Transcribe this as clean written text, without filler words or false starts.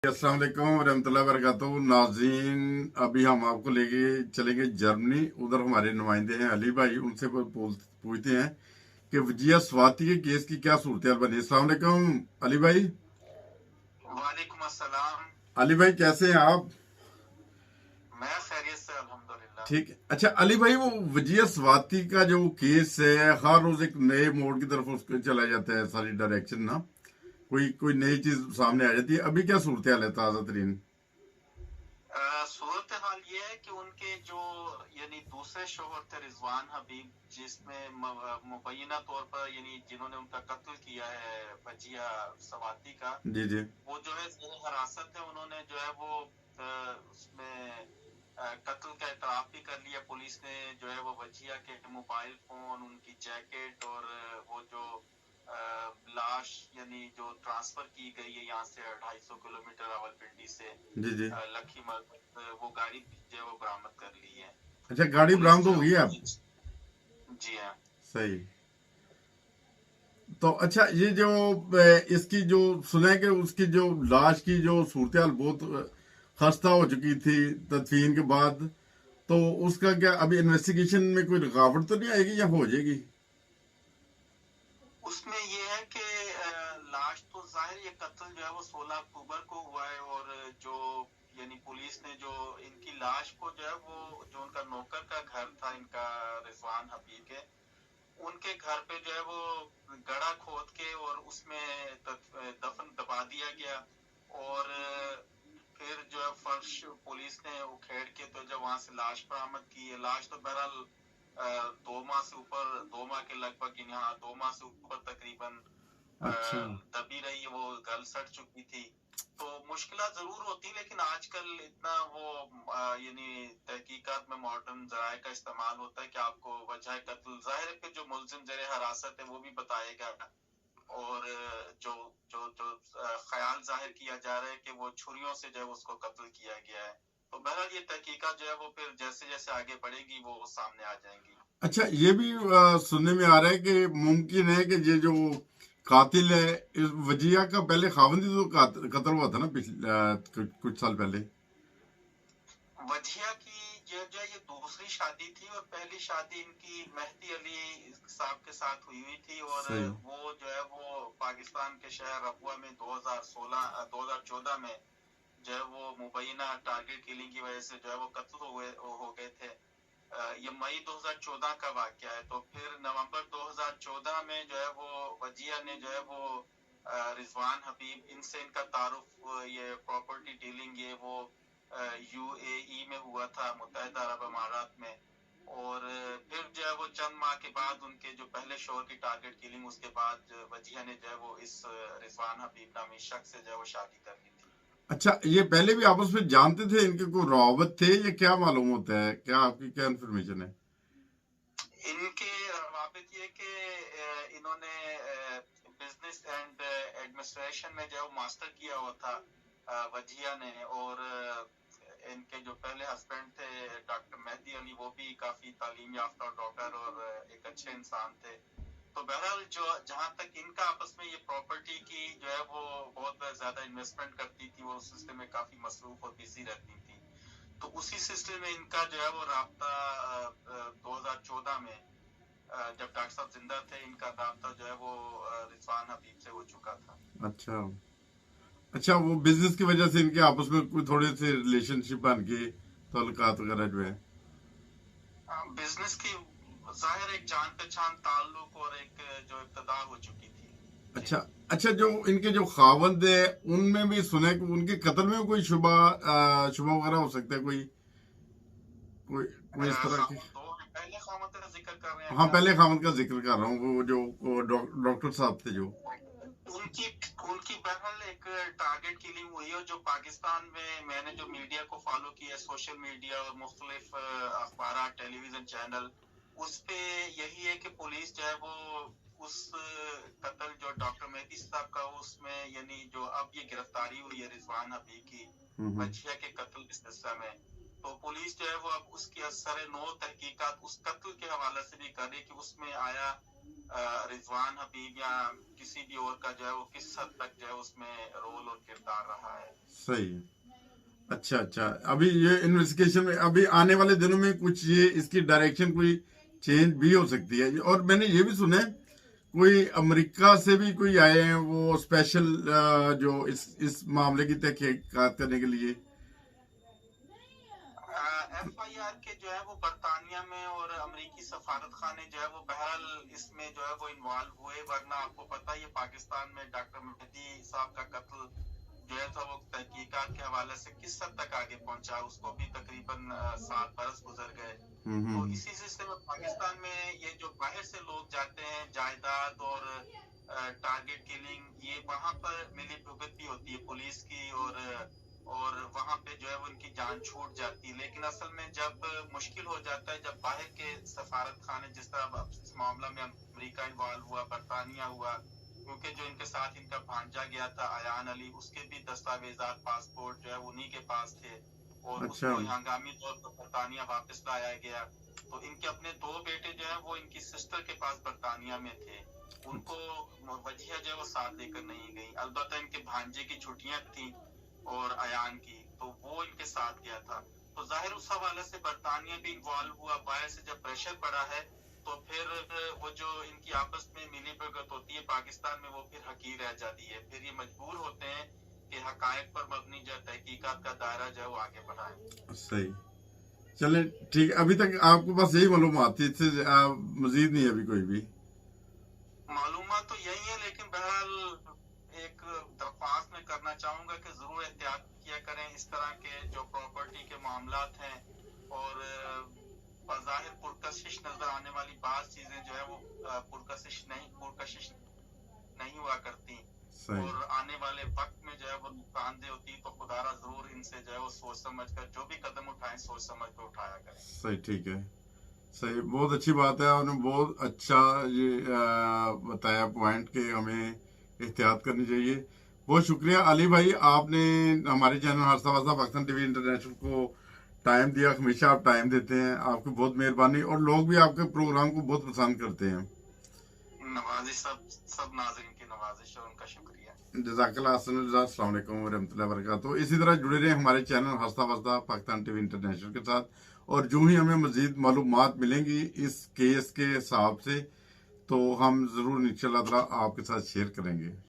अस्सलाम वालेकुम रहमतुल्लाहि वबरकातुहू। नाज़रीन, अभी हम आपको लेके चलेंगे जर्मनी। उधर हमारे नुमाइंदे हैं अली भाई, उनसे पूछते हैं कि वजिया स्वाति के केस की क्या सूरत बनी। अस्सलाम वालेकुम अली भाई। वालेकुम अस्सलाम। अली भाई कैसे हैं आप? मैं खैरियत से अल्हम्दुलिल्लाह। ठीक है। अच्छा अली भाई, वो वजिया स्वाति का जो केस है, हर रोज एक नए मोड़ की तरफ उसको चला जाता है, सारी डायरेक्शन ना, कोई कोई नई चीज सामने आ जाती है। अभी क्या सूरत हाल है ताजा तरीन? सूरत हाल ये है कि उनके जो यानी दूसरे शोहर थे रिजवान हबीब, जिसमें मुबैना तौर पर यानी जिन्होंने उनका कत्ल किया है वजिया स्वाति का, जी जी वो जो है ज़ेर हिरासत है। उन्होंने जो है वो उसमें कत्ल का इतराफ भी कर लिया। पुलिस ने जो है वो वजिया के मोबाइल फोन, उनकी जैकेट और वो जो लाश यानी जो ट्रांसफर की गई है यहाँ से 250 किलोमीटर रावलपिंडी से जी जी। लखीमल, वो गाड़ी जो है वो बरामद कर ली है। अच्छा, तो गाड़ी पुलिस बरामद जो हो है गई है आप? जी हाँ। सही। तो अच्छा, ये जो इसकी जो सुना है कि उसकी जो लाश की जो सूरत हाल बहुत खस्ता हो चुकी थी तदफीन के बाद, तो उसका क्या अभी इन्वेस्टिगेशन में कोई रुकावट तो नहीं आएगी या हो जाएगी? उसमें ये है कि लाश तो जाहिर, ये कत्ल जो है वो 16 अक्टूबर को हुआ है, और जो यानी पुलिस ने जो इनकी लाश को जो है वो जो उनका नौकर का घर था इनका रिजवान हबीब के, उनके घर पे जो है वो गड़ा खोद के और उसमें दफन दबा दिया गया। और फिर जो है फर्श पुलिस ने उखेड़ के तो जब वहां से लाश बरामद की है, लाश तो बहरहाल 2 माह से ऊपर, 2 माह के लगभग, यहाँ 2 माह से ऊपर तकरीबन अच्छा दबी रही, वो गल सड़ चुकी थी। तो मुश्किल जरूर होती, लेकिन आजकल इतना वो यानी तहकीकात में मॉडर्न जराए का इस्तेमाल होता है कि आपको वजह कत्ल जाहिर है, फिर जो मुलजिम ज़ेरे हिरासत है वो भी बताएगा, और जो जो जो ख्याल जाहिर किया जा रहा है कि वो छुरियों से जो है उसको कत्ल किया गया है। तो बहरहाल ये तहकीकात जो है वो फिर जैसे जैसे आगे बढ़ेगी वो सामने आ जाएंगी। अच्छा, ये भी सुनने में आ रहा है कि मुमकिन है कि ये जो कातिल है इस वजिया का पहले खावंदी तो कत्ल हुआ था ना पिछले कुछ साल पहले। वजिया की जो ये दूसरी शादी थी, और पहली शादी इनकी मेहदी अली साहब के साथ हुई हुई थी, और सही। वो जो है वो पाकिस्तान के शहर रबुआ में 2014 में जो है वो मुबैना टारगेट किलिंग की वजह से जो है वो कत्ल हो गए थे। ये मई 2014 का वाकया है। तो फिर नवंबर 2014 में जो है वो वजिया ने जो है वो रिजवान हबीब, इनसे इनका तारुफ ये प्रॉपर्टी डीलिंग ये वो यूएई में हुआ था, मुत्तहिदा अरब अमारात में। और फिर जो है वो चंद माह के बाद उनके जो पहले शोहर की टारगेट किलिंग, उसके बाद वजिया ने जो है वो इस रिजवान हबीब नामी शख्स से जो है वो शादी कर ली थी। अच्छा, ये पहले भी आपस में जानते थे, इनके कोई रवाबत थे या क्या मालूम होता है, क्या आपकी क्या इन्फॉर्मेशन है? इनके रवाबित ये कि इन्होंने बिजनेस एंड एडमिनिस्ट्रेशन में जो मास्टर किया हुआ था वजिया ने, और इनके जो पहले हस्बैंड थे डॉक्टर मेहदी अली, वो भी काफी तालीम याफ्ता डॉक्टर और एक अच्छे इंसान थे। तो बहरहाल जो जहां तक इनका आपस में ये प्रॉपर्टी की जो है वो बहुत ज्यादा इन्वेस्टमेंट करती थी, वो उस सिलसिले में काफी मसरूफ और बिजी रहती थी। तो उसी सिलसिले में इनका जो है वो राब्ता 2014 में जब डॉक्टर साहब जिंदा थे, इनका राब्ता जो है वो रिजवान हबीब से हो चुका था। अच्छा। अच्छा, वो बिजनेस की वजह से इनके आपस में कोई थोड़े से रिलेशनशिप बन के ताल्लुकात वगैरह जो है। बिजनेस की जाहिर एक जान पहचान ताल्लुक और एक जो इब्तदा हो चुकी थी। जी। अच्छा। अच्छा, जो इनके जो खावंद है उनमें भी सुना है कि उनके कत्ल में कोई शुबा शुबा वगैरह हो सकता है, कोई कोई कोई इस तरह की? खामद दो हैं, पहले खामद का जिक्र कर रहे हैं हाँ, क्या आप? पहले खावंद का जिक्र कर रहा हूँ, वो जो डॉक्टर साहब थे जो। उनकी उनकी बहरहाल एक टारगेट किलिंग हुई है, जो पाकिस्तान में मैंने जो मीडिया को फॉलो किया, सोशल मीडिया और मुख्तलिफ अखबार, टेलीविजन चैनल, उस पे यही है कि पुलिस जो है वो उस कत्ल जो डॉक्टर मेहदी साहब का, उसमें यानी जो अब ये गिरफ्तारी हुई है रिजवान हबीब की वजिया के कत्ल के सिलसिले में, तो पुलिस जो है वो अब उसकी असर नौ तहकीकात उस कत्ल के हवाले से भी कर रही कि उसमें आया रिजवान हबीब या किसी भी और का जो है वो किस हद तक जो है उसमें रोल और किरदार रहा है। सही है। अच्छा अच्छा, अभी ये इन्वेस्टिगेशन में अभी आने वाले दिनों में कुछ ये इसकी डायरेक्शन कोई चेंज भी हो सकती है। और मैंने ये भी सुना है कोई अमेरिका से भी कोई आए हैं वो स्पेशल जो इस मामले की तहकीकात करने के लिए। FIR के जो है वो बरतानिया में और अमेरिकी सफारत खाने जो है वो बहरहाल इसमें जो है वो इन्वॉल्व हुए, वरना आपको पता ही है पाकिस्तान में डॉक्टर मेहदी साहब का कत्ल जो है था वो तहकीकात के हवाले से किस हद तक आगे पहुंचा, उसको भी तकरीबन 7 बरस गुजर गए। तो हम्म। इसी सिलसिले में पाकिस्तान में ये जो बाहर से लोग जाते हैं जायदाद और टारगेट किलिंग, ये वहां पर मिली भुगत भी होती है पुलिस की, और वहां पे जो है वो इनकी जान छूट जाती है। लेकिन असल में जब मुश्किल हो जाता है, जब बाहर के सफारत खाने, जिस तरह इस मामला में अमेरिका इन्वॉल्व हुआ, बरतानिया हुआ, क्योंकि जो इनके साथ इनका भांजा गया था अयान अली, उसके भी दस्तावेजात पासपोर्ट जो है उन्हीं के पास थे, और अच्छा। उसको हंगामी तौर पर बरतानिया वापस लाया गया। तो इनके अपने 2 बेटे जो है वो इनकी सिस्टर के पास बरतानिया में थे, उनको वजह जो है वो साथ लेकर नहीं गई। अलबत्ता इनके भांजे की छुट्टियां थी और अयान की, तो वो इनके साथ गया था। तो जाहिर उस हवाले से बरतानिया भी इन्वॉल्व हुआ। बाहर से जब प्रेशर बढ़ा है तो फिर वो जो इनकी आपस में मिली भगत होती है पाकिस्तान में, वो फिर हकीर रह जाती है। फिर ये मजबूर होते हैं कि हकायक पर मबनी जो तहकीकात का दायरा जो है वो आगे बढ़ाएं। सही। चले ठीक, अभी तक आपको बस यही मालूमात थी, इससे मजीद नहीं है अभी कोई भी। मालूमात तो यही है, लेकिन बहरहाल एक दरख्वास्त मैं करना चाहूंगा कि जरूर एहतियात किया करें। इस तरह के जो प्रॉपर्टी के मामलात हैं और बज़ाहिर पुरकशिश नजर आने वाली बात चीजें जो है वो पुरकशिश नहीं हुआ करती, सही और आने वाले वक्त में जो है वो नुकसानदेह होती, तो खुदारा जरूर इनसे जो है वो सोच समझ कर जो भी कदम उठाएं सोच समझ कर उठाया करें। सही, ठीक है। सही, बहुत अच्छी बात है। आपने बहुत अच्छा ये बताया पॉइंट कि हमें एहतियात करनी चाहिए। बहुत शुक्रिया अली भाई, आपने हमारे चैनल हादसा वास्ता पाकिस्तान टीवी इंटरनेशनल को टाइम दिया। हमेशा आप टाइम देते हैं, आपकी बहुत मेहरबानी। और लोग भी आपके प्रोग्राम को बहुत पसंद करते हैं। नवाजिश सब नाज़रीन की नवाजिश और उनका शुक्रिया। जज़ाकल्लाह, अस्सलाम वालेकुम वरहमतुल्लाहि वबरकातुहू। इसी तरह जुड़े रहे हमारे चैनल हंसता वस्ता पाकिस्तान टीवी इंटरनेशनल के साथ। और जो ही हमें मजीद मालूमात मिलेंगी इस केस के हिसाब से, तो हम ज़रूर इंशाअल्लाह ताला आपके साथ शेयर करेंगे।